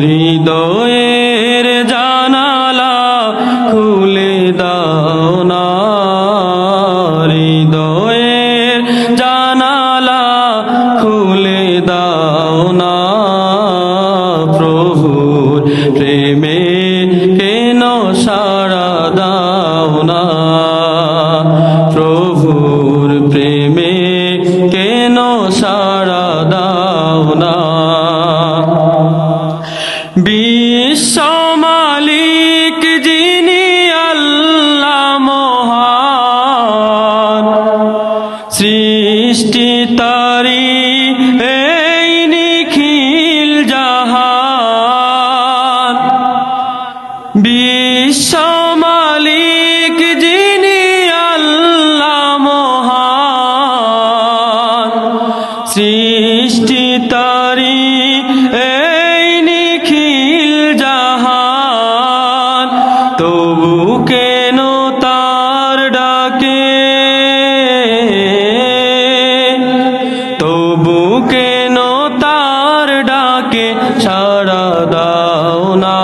হৃদয়ের জানালা খুলে দাও না, হৃদয়ের জানালা খুলে দাও না। প্রভুর প্রেমে কেন সাড়া দাও না, প্রভুর প্রেমে কেন সাড়া দাও না। বিশ্ব মালিক যিনি আল্লাহ মহান, সৃষ্টি তারি এই নিখিল জাহান। বিশ্ব মালিক যিনি আল্লাহ মহান, সৃষ্টি তারি এই নিখিল জাহান। তবু কেন তার ডাকে, তবু কেন তার ডাকে সাড়া দাও না।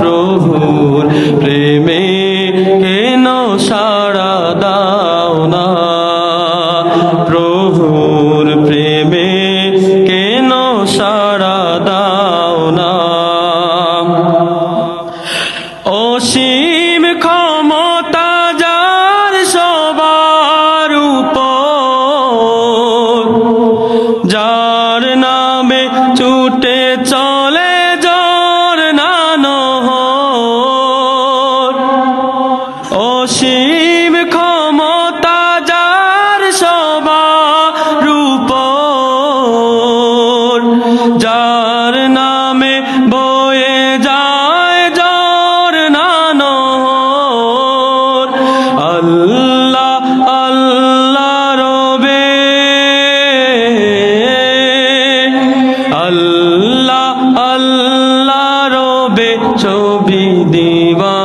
প্রভুর প্রেমে কেন সাড়া দাও না, প্রভুর প্রেমে কেন সাড়া দাও না। অসীম ক্ষমতা যার সবার উপর, যার নামে ছুটে চলে ঝরনা নহর। অসীম ক্ষমতা যার সবার উপর, যার নামে বয়ে যায় ঝরনা নহর। আল্লাহ আল্লাহ রবে, আল্লাহ আল্লাহ রবে ছবি দিবা